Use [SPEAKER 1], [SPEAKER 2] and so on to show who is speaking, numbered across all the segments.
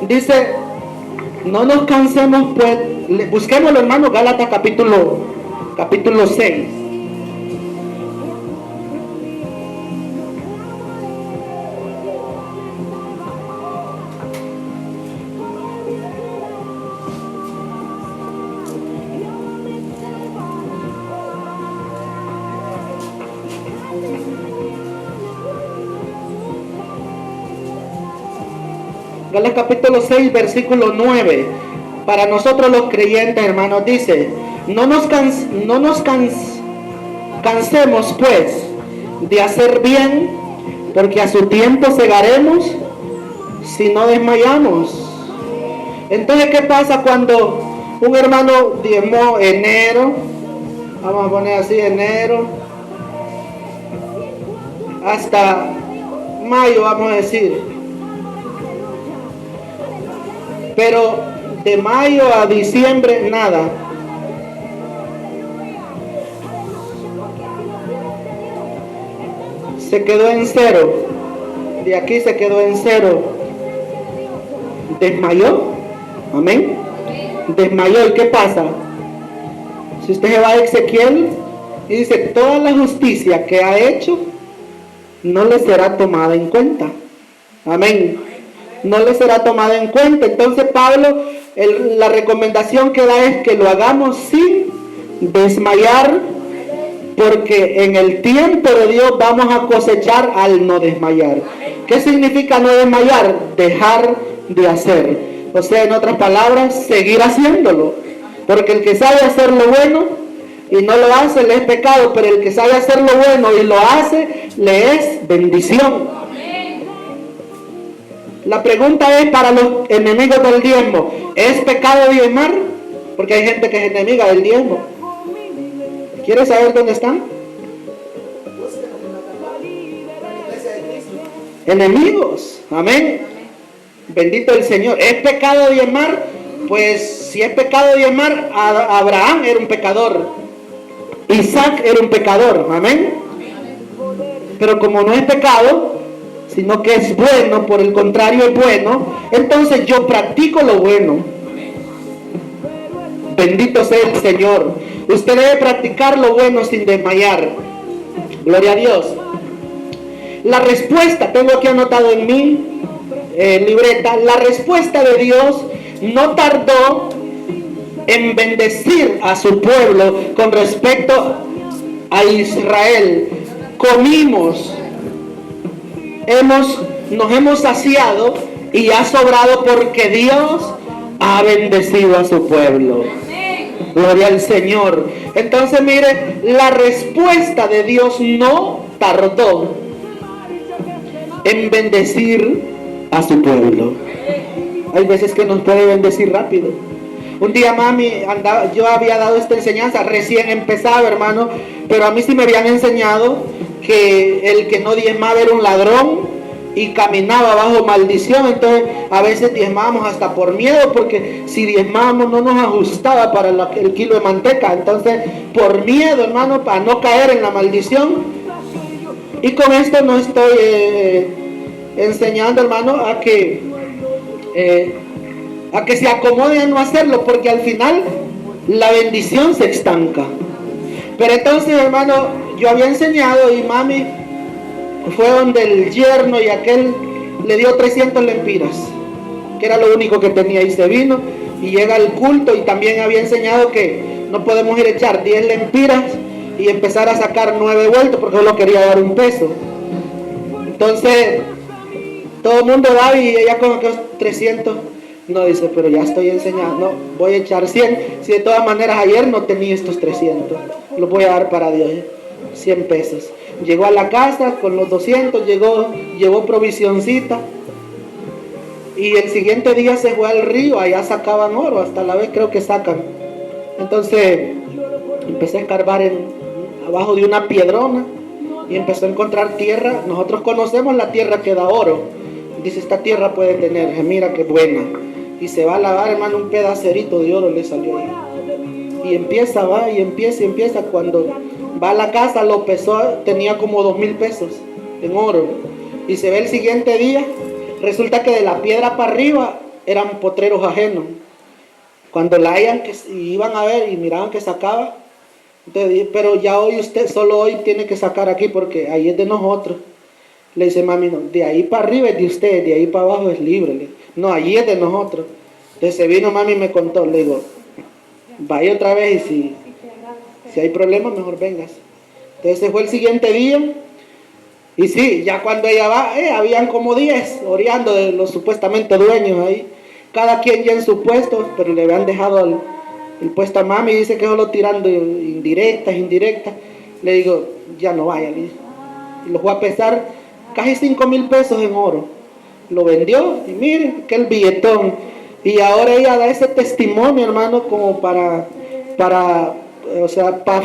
[SPEAKER 1] Dice, no nos cansemos pues, busquémoslo, hermano, Gálatas capítulo 6. Gálatas capítulo 6, versículo 9. Para nosotros los creyentes, hermanos, dice, no nos cansemos pues de hacer bien, porque a su tiempo segaremos si no desmayamos. Entonces, ¿qué pasa cuando un hermano diezmó enero? Vamos a poner así, enero hasta mayo, vamos a decir. Pero de mayo a diciembre, nada. Se quedó en cero. De aquí se quedó en cero. Desmayó. Amén. Desmayó. ¿Y qué pasa? Si usted se va a Ezequiel y dice, toda la justicia que ha hecho no le será tomada en cuenta. Amén. No le será tomada en cuenta. Entonces Pablo, la recomendación que da es que lo hagamos sin desmayar, porque en el tiempo de Dios vamos a cosechar al no desmayar. ¿Qué significa no desmayar? Dejar de hacer. O sea, en otras palabras, seguir haciéndolo. Porque el que sabe hacer lo bueno y no lo hace, le es pecado, pero el que sabe hacer lo bueno y lo hace, le es bendición. La pregunta es para los enemigos del diezmo, ¿es pecado diezmar? Porque hay gente que es enemiga del diezmo. ¿Quieres saber dónde están? Enemigos, amén. Bendito el Señor. ¿Es pecado diezmar? Pues si es pecado diezmar, Abraham era un pecador, Isaac era un pecador, amén. Pero como no es pecado, sino que es bueno, por el contrario es bueno, entonces yo practico lo bueno. Bendito sea el Señor. Usted debe practicar lo bueno sin desmayar. Gloria a Dios. La respuesta, tengo aquí anotado en mi libreta, la respuesta de Dios no tardó en bendecir a su pueblo con respecto a Israel. Comimos, nos hemos saciado y ha sobrado porque Dios ha bendecido a su pueblo. Gloria al Señor. Entonces mire, la respuesta de Dios no tardó en bendecir a su pueblo. Hay veces que nos puede bendecir rápido. Un día mami yo había dado esta enseñanza, recién empezaba, hermano, pero a mí sí me habían enseñado que el que no diezmaba era un ladrón y caminaba bajo maldición. Entonces a veces diezmábamos hasta por miedo, porque si diezmábamos no nos ajustaba para el kilo de manteca. Entonces por miedo, hermano, para no caer en la maldición. Y con esto no estoy enseñando, hermano, a que se acomoden a no hacerlo, porque al final la bendición se estanca. Pero entonces, hermano, yo había enseñado y mami fue donde el yerno y aquel le dio 300 lempiras, que era lo único que tenía, y se vino y llega al culto. Y también había enseñado que no podemos ir a echar 10 lempiras y empezar a sacar 9 vueltos, porque solo quería dar un peso. Entonces todo el mundo daba y ella con aquellos 300 no dice, pero ya estoy enseñando, no, voy a echar 100, si de todas maneras ayer no tenía estos 300, los voy a dar para Dios, 100 pesos. Llegó a la casa con los 200, llevó provisioncita, y el siguiente día se fue al río, allá sacaban oro, hasta la vez creo que sacan. Entonces empecé a escarbar abajo de una piedrona y empezó a encontrar tierra. Nosotros conocemos la tierra que da oro. Dice, esta tierra puede tener, mira qué buena. Y se va a lavar, hermano, un pedacerito de oro le salió ahí. Y empieza, va, y empieza. Cuando va a la casa, lo pesó, tenía como 2,000 pesos en oro. Y se ve el siguiente día, resulta que de la piedra para arriba eran potreros ajenos. Cuando la hayan, que iban a ver y miraban que sacaba, entonces, pero ya hoy usted, solo hoy tiene que sacar aquí porque ahí es de nosotros. Le dice mami, no, de ahí para arriba es de usted, de ahí para abajo es libre. No, allí es de nosotros. Entonces se vino mami y me contó, le digo, vaya otra vez y si hay problema mejor vengas. Entonces se fue el siguiente día y sí, ya cuando ella va, habían como 10 oreando de los supuestamente dueños ahí. Cada quien ya en su puesto, pero le habían dejado el puesto a mami y dice que solo tirando indirectas. Le digo, ya no vaya. Y lo fue a pesar casi 5,000 pesos en oro. Lo vendió y miren que el billetón. Y ahora ella da ese testimonio, hermano, como para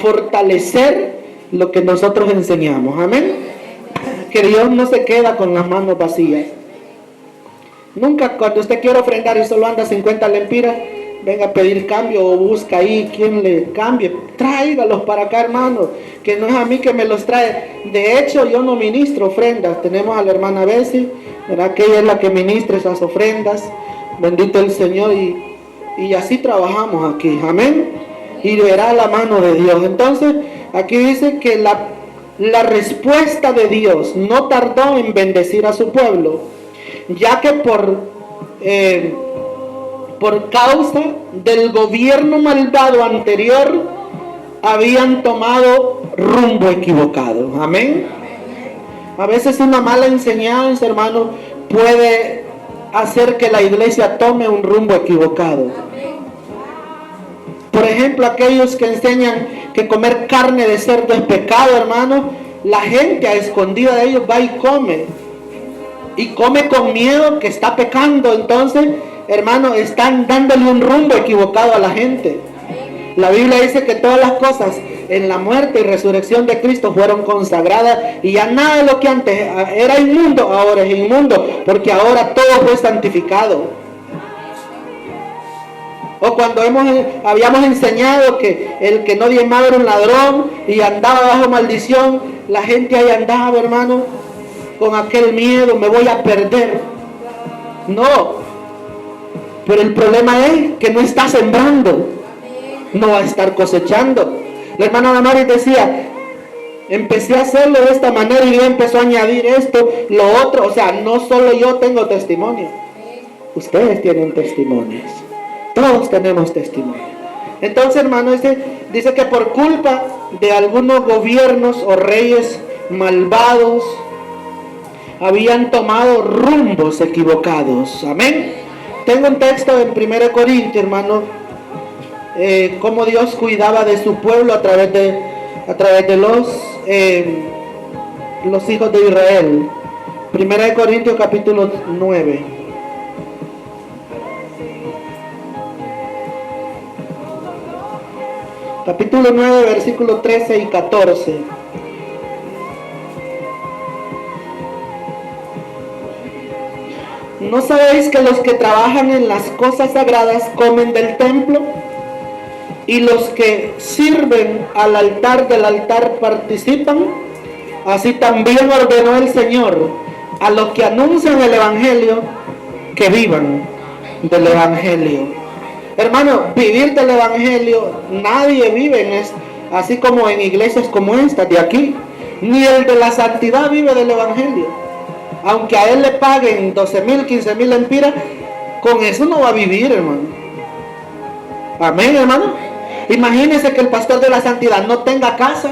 [SPEAKER 1] fortalecer lo que nosotros enseñamos. Amén. Que Dios no se queda con las manos vacías. Nunca cuando usted quiere ofrendar y solo anda 50 lempiras, venga a pedir cambio o busca ahí quien le cambie. Tráigalos para acá, hermano, que no es a mí que me los trae. De hecho, yo no ministro ofrendas. Tenemos a la hermana Bessie, ¿verdad? Que ella es la que ministra esas ofrendas. Bendito el Señor. Y así trabajamos aquí. Amén. Y verá la mano de Dios. Entonces, aquí dice que la respuesta de Dios no tardó en bendecir a su pueblo, ya que por causa del gobierno malvado anterior habían tomado rumbo equivocado. Amén. A veces una mala enseñanza, hermano, puede hacer que la iglesia tome un rumbo equivocado. Por ejemplo, aquellos que enseñan que comer carne de cerdo es pecado, hermano, la gente a escondida de ellos va y come con miedo que está pecando. Entonces, hermano, están dándole un rumbo equivocado a la gente. La Biblia dice que todas las cosas en la muerte y resurrección de Cristo fueron consagradas, y ya nada de lo que antes era inmundo ahora es inmundo, porque ahora todo fue santificado. O cuando habíamos enseñado que el que no diezmaba era un ladrón y andaba bajo maldición, la gente ahí andaba, hermano, con aquel miedo, me voy a perder. No, pero el problema es que no está sembrando, no va a estar cosechando. La hermana Damaris decía, empecé a hacerlo de esta manera y Dios empezó a añadir esto, lo otro. O sea, no solo yo tengo testimonio, ustedes tienen testimonios, todos tenemos testimonio. Entonces, hermano, dice que por culpa de algunos gobiernos o reyes malvados habían tomado rumbos equivocados. Amén. Tengo un texto en 1 Corintios, hermano, cómo Dios cuidaba de su pueblo a través de los hijos de Israel. 1 Corintios capítulo 9. Capítulo 9, versículos 13 y 14. ¿No sabéis que los que trabajan en las cosas sagradas comen del templo? Y los que sirven al altar del altar participan. Así también ordenó el Señor a los que anuncian el Evangelio que vivan del Evangelio. Hermano, vivir del Evangelio, nadie vive en esto, así como en iglesias como esta de aquí. Ni el de la santidad vive del Evangelio. Aunque a él le paguen 12,000, 15,000 lempiras, con eso no va a vivir, hermano. Amén, hermano. Imagínense que el pastor de la santidad no tenga casa,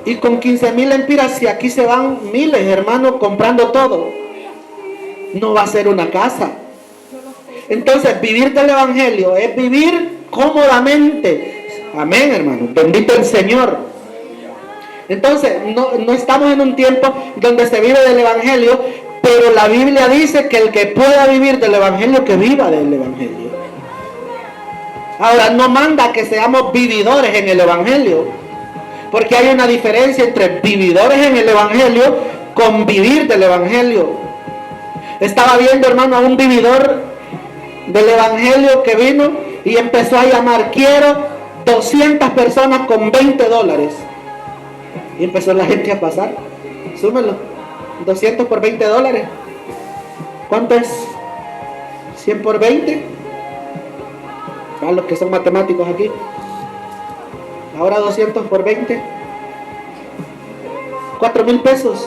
[SPEAKER 1] y con 15,000 lempiras, si aquí se van miles, hermano, comprando todo, no va a ser una casa. Entonces, vivir del Evangelio es vivir cómodamente. Amén, hermano. Bendito el Señor. Entonces, no estamos en un tiempo donde se vive del Evangelio, pero la Biblia dice que el que pueda vivir del Evangelio, que viva del Evangelio. Ahora, no manda que seamos vividores en el Evangelio, porque hay una diferencia entre vividores en el Evangelio con vivir del Evangelio. Estaba viendo, hermano, a un vividor del Evangelio que vino y empezó a llamar, quiero 200 personas con $20. Y empezó la gente a pasar. Súmelo, 200 por $20. ¿Cuánto es? 100 por 20. A los que son matemáticos aquí. Ahora 200 por 20. 4,000 pesos.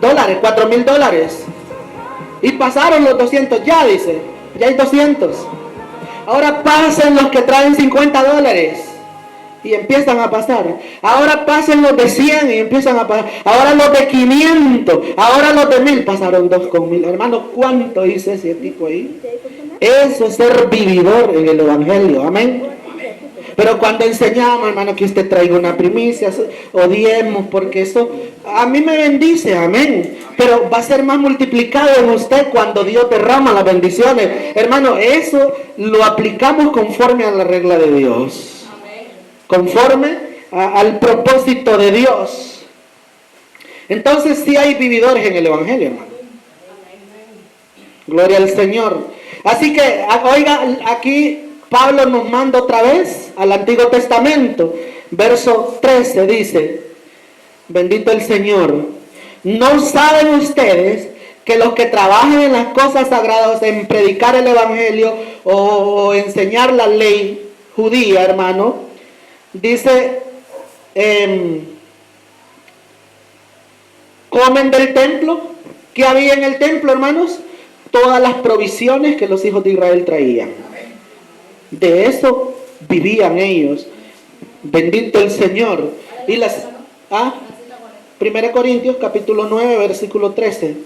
[SPEAKER 1] Dólares, 4,000 dólares. Y pasaron los 200, ya dice. Ya hay 200. Ahora pasen los que traen 50 dólares. Y empiezan a pasar. Ahora pasen los de 100 y empiezan a pasar. Ahora los de 500. Ahora los de 1000. Pasaron 2 con 1000. Hermano, ¿cuánto dice ese tipo ahí? Eso es ser vividor en el evangelio. Amén. Pero cuando enseñamos, hermano, que usted traiga una primicia, odiemos, porque eso a mí me bendice, amén. Pero va a ser más multiplicado en usted cuando Dios derrama las bendiciones. Hermano, eso lo aplicamos conforme a la regla de Dios. Conforme al propósito de Dios. Entonces sí hay vividores en el evangelio, hermano. Gloria al Señor. Así que, oiga, aquí Pablo nos manda otra vez al Antiguo Testamento. Verso 13 dice: bendito el Señor. ¿No saben ustedes que los que trabajan en las cosas sagradas, en predicar el evangelio o enseñar la ley judía, hermano, dice, comen del templo? ¿Qué había en el templo, hermanos? Todas las provisiones que los hijos de Israel traían. De eso vivían ellos. Bendito el Señor. Y las 1 Corintios capítulo 9 versículo 13.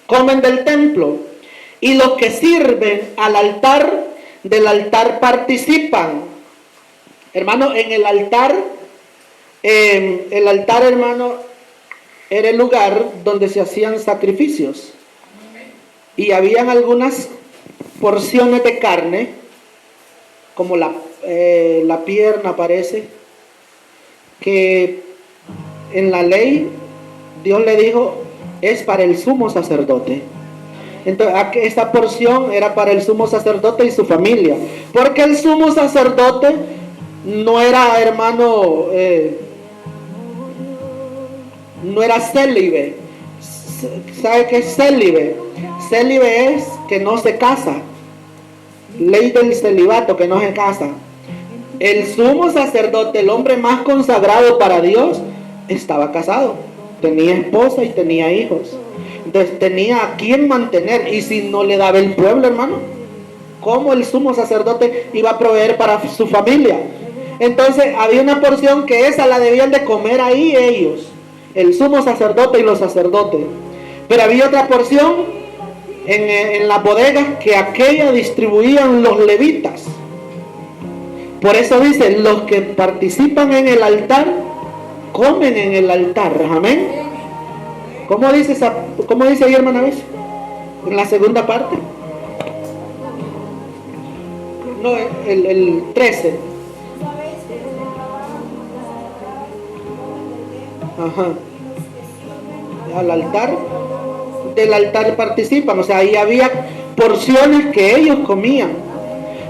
[SPEAKER 1] Comen del templo, y los que sirven al altar, del altar participan. Hermano, en el altar, hermano, era el lugar donde se hacían sacrificios. Y habían algunas porciones de carne, como la pierna parece, que en la ley Dios le dijo es para el sumo sacerdote. Entonces esta porción era para el sumo sacerdote y su familia, porque el sumo sacerdote no era, hermano, no era célibe. ¿Sabe qué es célibe? Célibe es que no se casa. Ley del celibato, que no se casa. El sumo sacerdote, el hombre más consagrado para Dios, estaba casado. Tenía esposa y tenía hijos. Entonces tenía a quien mantener. Y si no le daba el pueblo, hermano, ¿cómo el sumo sacerdote iba a proveer para su familia? Entonces había una porción que esa la debían de comer ahí ellos, el sumo sacerdote y los sacerdotes. Pero había otra porción en las bodegas que aquella distribuían los levitas. Por eso dice, los que participan en el altar, comen en el altar. Amén. ¿Cómo dice ahí, hermana Bess? En la segunda parte. No, el 13. Ajá. Al altar, del altar participan, o sea, ahí había porciones que ellos comían.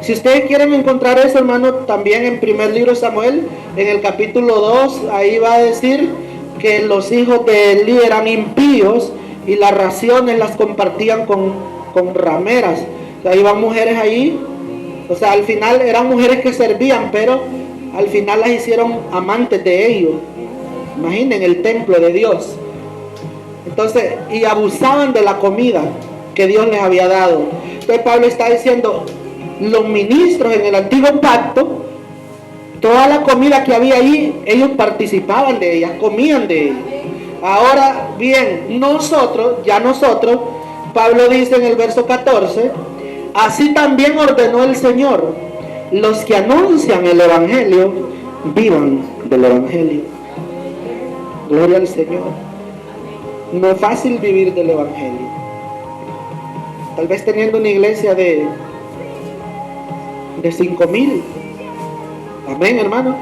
[SPEAKER 1] Si ustedes quieren encontrar eso, hermano, también en primer libro de Samuel, en el capítulo 2, ahí va a decir que los hijos de Eli eran impíos y las raciones las compartían con rameras. O sea, iban mujeres ahí, o sea, al final eran mujeres que servían, pero al final las hicieron amantes de ellos. Imaginen el templo de Dios. Entonces, y abusaban de la comida que Dios les había dado. Entonces Pablo está diciendo, los ministros en el antiguo pacto, toda la comida que había ahí, ellos participaban de ella, comían de ella. Ahora bien, nosotros, Pablo dice en el verso 14, así también ordenó el Señor, los que anuncian el evangelio, vivan del evangelio. Gloria al Señor. No es fácil vivir del evangelio. Tal vez teniendo una iglesia de 5,000. Amén, hermano.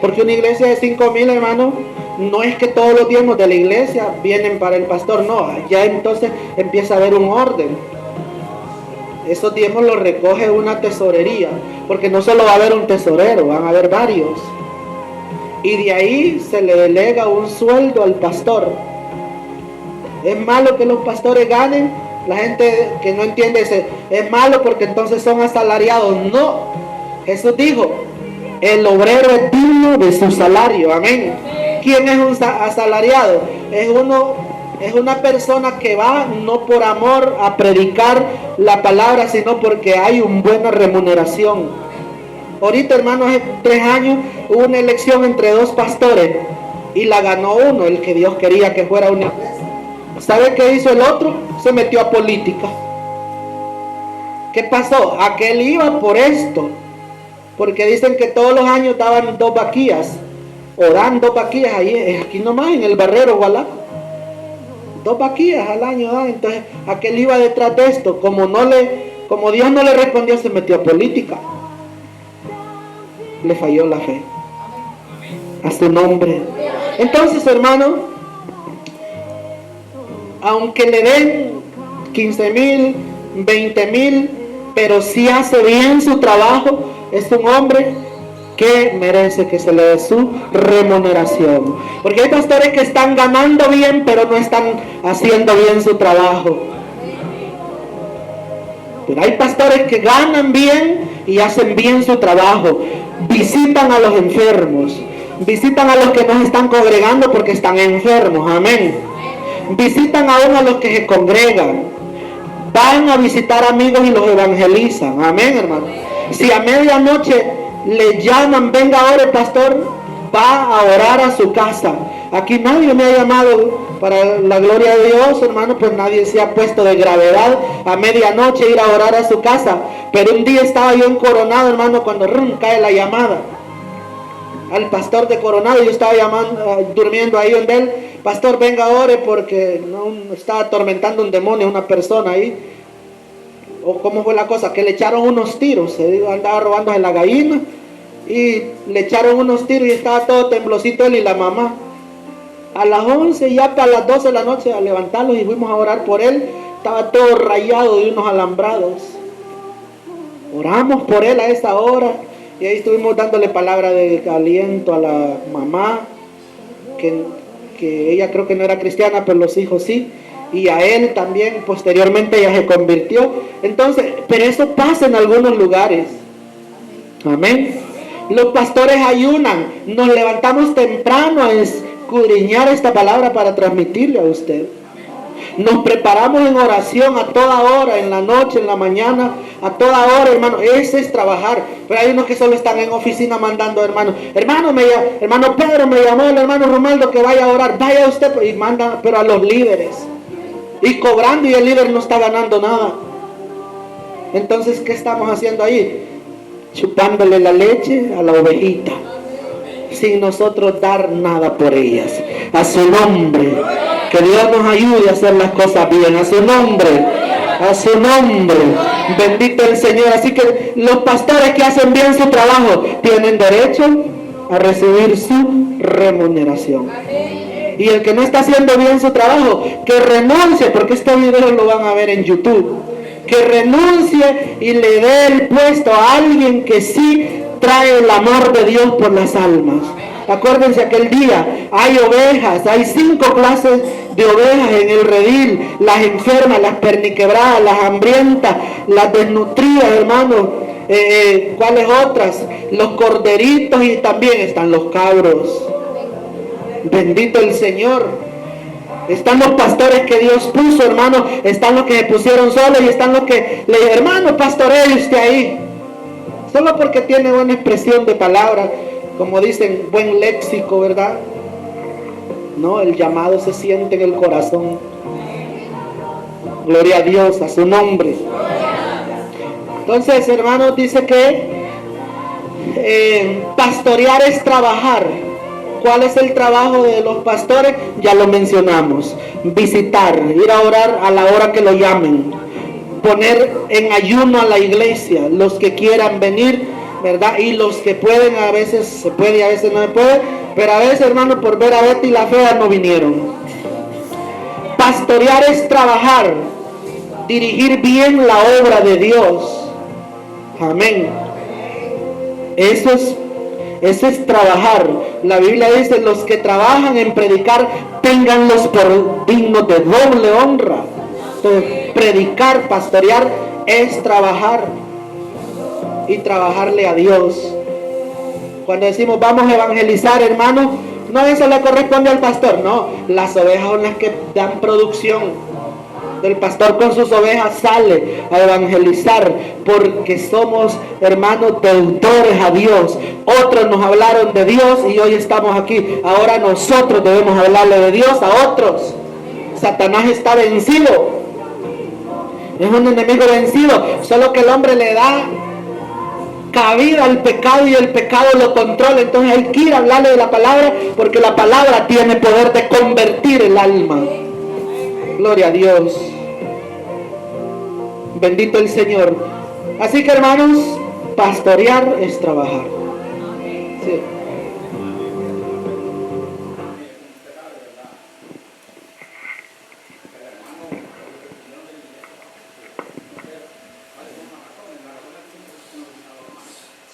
[SPEAKER 1] Porque una iglesia de 5,000, hermano, no es que todos los diezmos de la iglesia vienen para el pastor. No, ya entonces empieza a haber un orden. Esos diezmos los recoge una tesorería. Porque no solo va a haber un tesorero, van a haber varios. Y de ahí se le delega un sueldo al pastor. ¿Es malo que los pastores ganen? La gente que no entiende es malo porque entonces son asalariados. No, Jesús dijo, el obrero es digno de su salario. Amén. ¿Quién es un asalariado? Es una persona que va no por amor a predicar la palabra, sino porque hay una buena remuneración. Ahorita, hermanos, hace 3 años hubo una elección entre 2 pastores y la ganó uno, el que Dios quería que fuera una. ¿Sabe qué hizo el otro? Se metió a política. ¿Qué pasó? Aquel iba por esto, porque dicen que todos los años daban 2 vaquillas, o dan 2 vaquillas ahí, aquí nomás en el Barrero, Gualá. 2 vaquillas al año dan. Entonces aquel iba detrás de esto. Como Dios no le respondió, se metió a política. Le falló la fe. A su nombre. Entonces, hermano, aunque le den 15,000, 20,000, pero si hace bien su trabajo, es un hombre que merece que se le dé su remuneración. Porque hay pastores que están ganando bien, pero no están haciendo bien su trabajo. Pero hay pastores que ganan bien y hacen bien su trabajo. Visitan a los enfermos, visitan a los que no se están congregando porque están enfermos. Amén. Visitan aún a los que se congregan. Van a visitar amigos y los evangelizan. Amén, hermano. Si a medianoche le llaman, venga ore, pastor, va a orar a su casa. Aquí nadie me ha llamado, para la gloria de Dios, hermano, pues nadie se ha puesto de gravedad a medianoche ir a orar a su casa. Pero un día estaba yo en Coronado, hermano, cuando cae la llamada al pastor de Coronado. Yo estaba durmiendo ahí donde él, pastor, venga ore, porque no estaba atormentando un demonio, una persona ahí. O cómo fue la cosa, que le echaron unos tiros, andaba robándose la gallina y le echaron unos tiros y estaba todo temblosito él y la mamá. A las 11, ya para las 12 de la noche, a levantarlos y fuimos a orar por él. Estaba todo rayado de unos alambrados. Oramos por él a esa hora y ahí estuvimos dándole palabra de aliento a la mamá, que ella creo que no era cristiana, pero los hijos sí. Y a él también, posteriormente ella se convirtió. Entonces, pero eso pasa en algunos lugares. Amén. Los pastores ayunan. Nos levantamos temprano a escudriñar esta palabra para transmitirle a usted. Nos preparamos en oración a toda hora, en la noche, en la mañana, a toda hora, hermano. Ese es trabajar. Pero hay unos que solo están en oficina mandando, hermano. Hermano Pedro me llamó el hermano Romaldo que vaya a orar. Vaya usted y manda, pero a los líderes. Y cobrando, y el líder no está ganando nada. Entonces, ¿qué estamos haciendo ahí? Chupándole la leche a la ovejita, sin nosotros dar nada por ellas. A su nombre. Que Dios nos ayude a hacer las cosas bien. A su nombre. A su nombre. Bendito el Señor. Así que los pastores que hacen bien su trabajo tienen derecho a recibir su remuneración. Y el que no está haciendo bien su trabajo, que renuncie, porque este video lo van a ver en YouTube. Que renuncie y le dé el puesto a alguien que sí trae el amor de Dios por las almas. Acuérdense aquel día, hay ovejas, hay 5 clases de ovejas en el redil: las enfermas, las perniquebradas, las hambrientas, las desnutridas, hermanos. ¿Cuáles otras? Los corderitos, y también están los cabros. Bendito el Señor. Están los pastores que Dios puso, hermano. Están los que se pusieron solos y están los que le dijeron, hermano, pastoree usted ahí. Solo porque tiene buena expresión de palabra, como dicen, buen léxico, ¿verdad? No, el llamado se siente en el corazón. Gloria a Dios, a su nombre. Entonces, hermanos, dice que pastorear es trabajar. ¿Cuál es el trabajo de los pastores? Ya lo mencionamos. Visitar, ir a orar a la hora que lo llamen. Poner en ayuno a la iglesia, los que quieran venir, ¿verdad? Y los que pueden, a veces se puede y a veces no se puede. Pero a veces, hermano, por ver a Betty la fea no vinieron. Pastorear es trabajar, dirigir bien la obra de Dios. Amén. Eso es trabajar. La Biblia dice, los que trabajan en predicar, ténganlos por dignos de doble honra. Predicar, pastorear es trabajar y trabajarle a Dios. Cuando decimos vamos a evangelizar, hermano, no eso le corresponde al pastor, no, las ovejas son las que dan producción. El pastor con sus ovejas sale a evangelizar porque somos, hermanos, deudores a Dios. Otros nos hablaron de Dios y hoy estamos aquí. Ahora nosotros debemos hablarle de Dios a otros. Satanás está vencido. Es un enemigo vencido. Solo que el hombre le da cabida al pecado y el pecado lo controla. Entonces hay que ir a hablarle de la palabra porque la palabra tiene poder de convertir el alma. Gloria a Dios. Bendito el Señor. Así que, hermanos, pastorear es trabajar. Sí.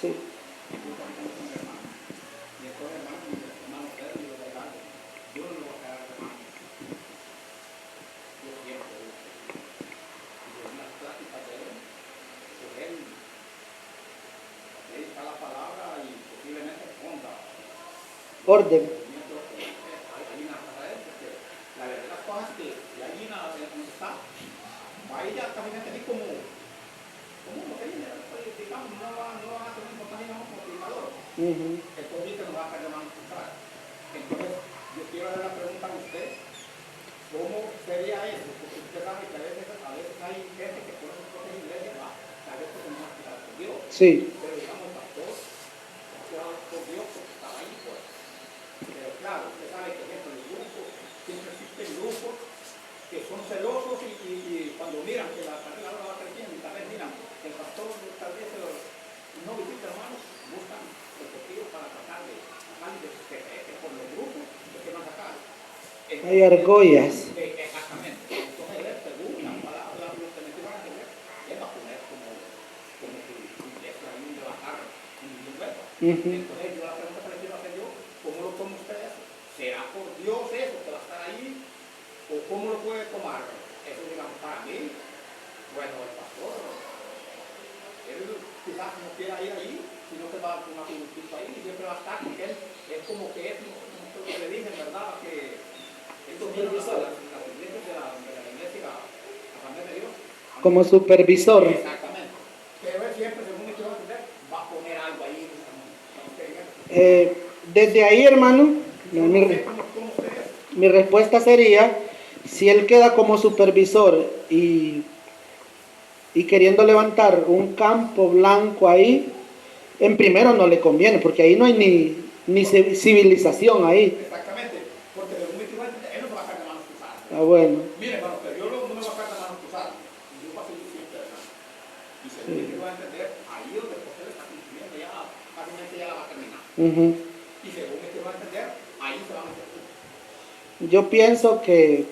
[SPEAKER 1] Sí. Orden.
[SPEAKER 2] Entonces no va a estar llamando a entrar. Entonces yo quiero hacer la pregunta a usted, ¿cómo sería eso? Porque usted sabe que a veces hay gente que por eso en iglesia va, a veces no va a quedar por Dios.
[SPEAKER 1] Sí.
[SPEAKER 2] Pero digamos, pastor, no quedado por Dios porque estaba ahí, pues. Pero claro, usted sabe que dentro del grupo siempre existen grupos que son celosos y cuando miran que la carrera ahora va creciendo y tal vez miran que el pastor tal vez no visita hermanos, buscan objetivos para tratar de que por los grupos que van a sacar.
[SPEAKER 1] Hay argollas.
[SPEAKER 2] Exactamente. Entonces él, según la palabra, lo que me van a entender, él va a poner como su iglesia ahí donde va a estar en el lugar. Entonces yo la pregunta que le quiero hacer yo, ¿cómo lo toma usted eso? ¿Será por Dios eso que va a estar ahí? ¿O cómo lo puede tomar? Eso digamos para mí, bueno, el pastor, él quizás no quiera ir ahí, sino que va a una publicidad ahí y siempre va a estar, porque él es como que es, como que le dicen, ¿verdad? Que es supervisor de la iglesia, la familia de Dios.
[SPEAKER 1] Como supervisor.
[SPEAKER 2] Exactamente. Pero él siempre, según me quiero entender, va a poner algo ahí.
[SPEAKER 1] Desde ahí, hermano, mi respuesta sería, si él queda como supervisor y queriendo levantar un campo blanco ahí, en primero no le conviene, porque ahí no hay ni civilización ahí.
[SPEAKER 2] Exactamente, porque según mi tío, él no se va a sacar de manos cruzadas.
[SPEAKER 1] Ah, bueno.
[SPEAKER 2] Mire, hermano, pero yo no me voy a sacar de manos cruzadas. Yo voy a seguir siempre, hermano. Y según mi tío va a entender, ahí donde el él está cumpliendo ya, fácilmente ya la va a terminar. Y según mi tío va a entender, ahí se va a meter.
[SPEAKER 1] Yo pienso que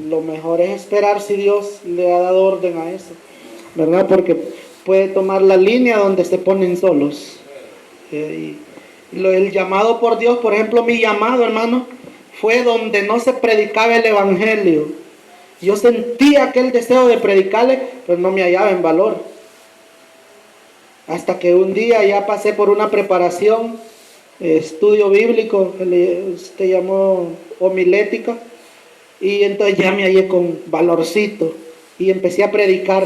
[SPEAKER 1] lo mejor es esperar si Dios le ha dado orden a eso, ¿verdad? Porque puede tomar la línea donde se ponen solos. El llamado por Dios, por ejemplo, mi llamado, hermano, fue donde no se predicaba el evangelio. Yo sentía aquel deseo de predicarle, pero no me hallaba en valor. Hasta que un día ya pasé por una preparación, estudio bíblico, se llamó homilética, y entonces ya me hallé con valorcito y empecé a predicar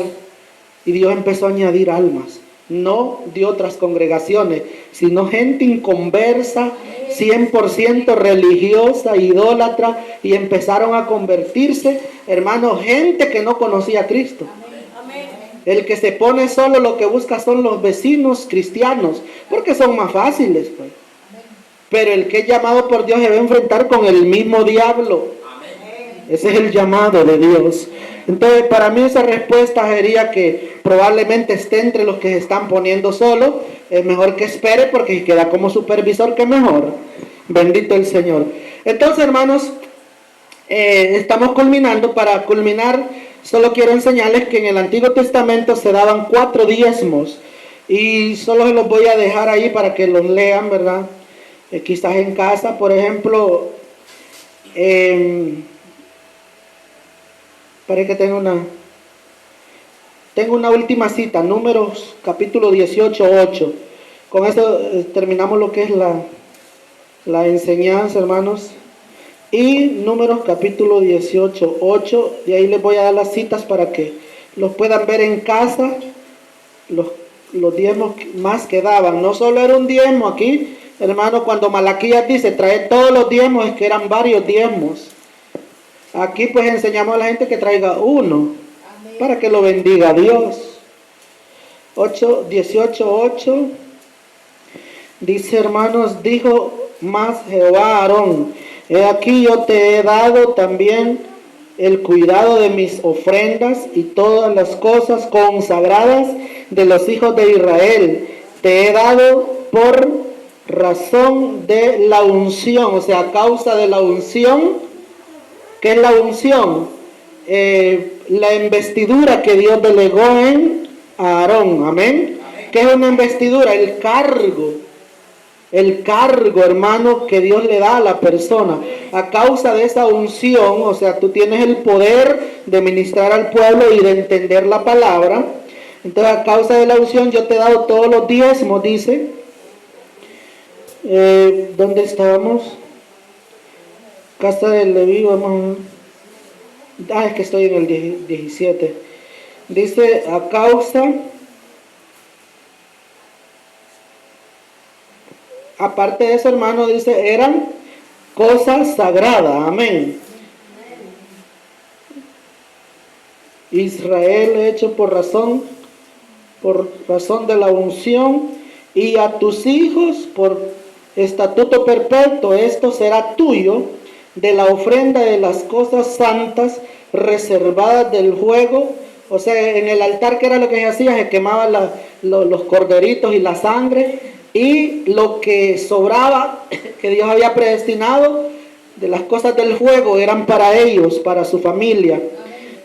[SPEAKER 1] y Dios empezó a añadir almas, no de otras congregaciones, sino gente inconversa, 100% religiosa, idólatra, y empezaron a convertirse, hermanos, gente que no conocía a Cristo. El que se pone solo lo que busca son los vecinos cristianos, porque son más fáciles, pues. Pero el que es llamado por Dios se va a enfrentar con el mismo diablo. Ese es el llamado de Dios. Entonces, para mí esa respuesta sería que probablemente esté entre los que se están poniendo solos. Es mejor que espere, porque si queda como supervisor, que mejor. Bendito el Señor. Entonces, hermanos, estamos culminando. Para culminar, solo quiero enseñarles que en el Antiguo Testamento se daban 4 diezmos. Y solo se los voy a dejar ahí para que los lean, ¿verdad? Quizás en casa, por ejemplo, Parece que tengo una última cita, Números capítulo 18, 8. Con esto terminamos lo que es la enseñanza, hermanos. Y Números capítulo 18, 8. De ahí les voy a dar las citas para que los puedan ver en casa. Los diezmos más que daban. No solo era un diezmo aquí, hermano, cuando Malaquías dice trae todos los diezmos, es que eran varios diezmos. Aquí pues enseñamos a la gente que traiga uno. Amén. Para que lo bendiga Dios. 18, 8. Dice, hermanos, dijo más Jehová a Aarón: he aquí yo te he dado también el cuidado de mis ofrendas y todas las cosas consagradas de los hijos de Israel. Te he dado por razón de la unción, o sea, a causa de la unción. ¿Qué es la unción? La investidura que Dios delegó en Aarón. Amén. ¿Qué es una investidura? El cargo, hermano, que Dios le da a la persona. A causa de esa unción, o sea, tú tienes el poder de ministrar al pueblo y de entender la palabra. Entonces, a causa de la unción, yo te he dado todos los diezmos, dice. ¿Dónde estábamos? Casa del Leví, vamos. Es que estoy en el 17. Dice, a causa. Aparte de eso, hermano, dice, eran cosas sagradas. Amén. Israel hecho por razón de la unción, y a tus hijos por estatuto perpetuo, esto será tuyo, de la ofrenda de las cosas santas reservadas del fuego. O sea, en el altar, ¿qué era lo que se hacía? Se quemaban los corderitos y la sangre, y lo que sobraba, que Dios había predestinado, de las cosas del fuego, eran para ellos, para su familia.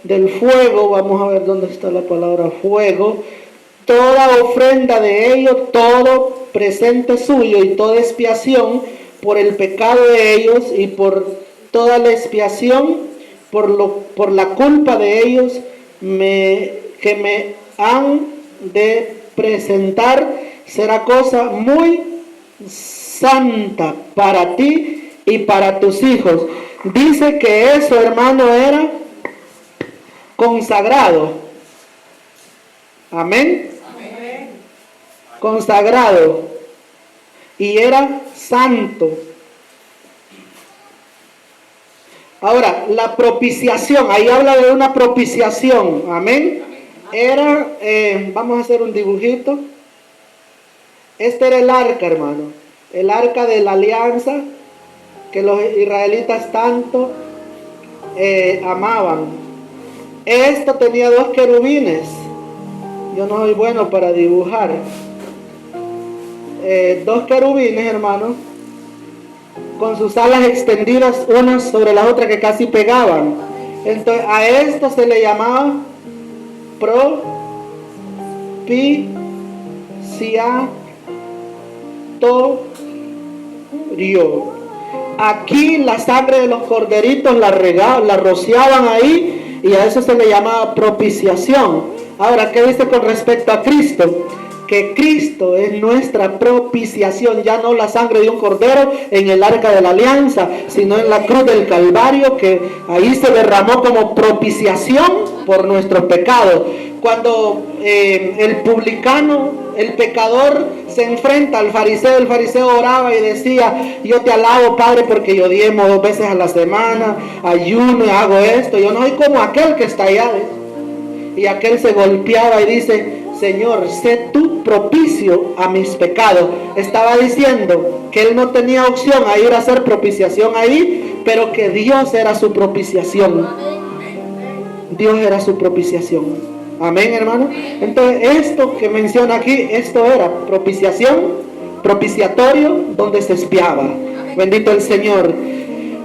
[SPEAKER 1] Del fuego, vamos a ver dónde está la palabra fuego. Toda ofrenda de ellos, todo presente suyo y toda expiación por el pecado de ellos y por toda la expiación por la culpa de ellos que me han de presentar, será cosa muy santa para ti y para tus hijos. Dice que eso, hermano, era consagrado. Amén. Amén. Consagrado. Y era santo. Ahora, la propiciación, ahí habla de una propiciación. Amén. Era, vamos a hacer un dibujito. Este era el arca, hermano. El arca de la alianza que los israelitas tanto amaban. Esto tenía 2 querubines. Yo no soy bueno para dibujar. 2 querubines, hermano, con sus alas extendidas unas sobre las otras que casi pegaban. Entonces a esto se le llamaba propiciatorio. Aquí la sangre de los corderitos la rociaban ahí, y a eso se le llamaba propiciación. Ahora, ¿qué dice con respecto a Cristo? Que Cristo es nuestra propiciación, ya no la sangre de un cordero en el arca de la alianza, sino en la cruz del Calvario, que ahí se derramó como propiciación por nuestros pecados. Cuando el publicano, el pecador, se enfrenta al fariseo, el fariseo oraba y decía: yo te alabo, Padre, porque yo diezmo 2 veces a la semana, ayuno y hago esto. Yo no soy como aquel que está allá, ¿ves? Y aquel se golpeaba y dice: Señor, sé tú propicio a mis pecados. Estaba diciendo que él no tenía opción a ir a hacer propiciación ahí, pero que Dios era su propiciación. Dios era su propiciación. Amén, hermano. Entonces, esto que menciona aquí, esto era propiciación, propiciatorio, donde se expiaba. Bendito el Señor.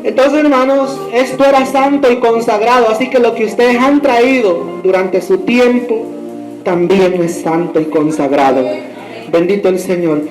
[SPEAKER 1] Entonces, hermanos, esto era santo y consagrado, así que lo que ustedes han traído durante su tiempo también es santo y consagrado. Bendito el Señor.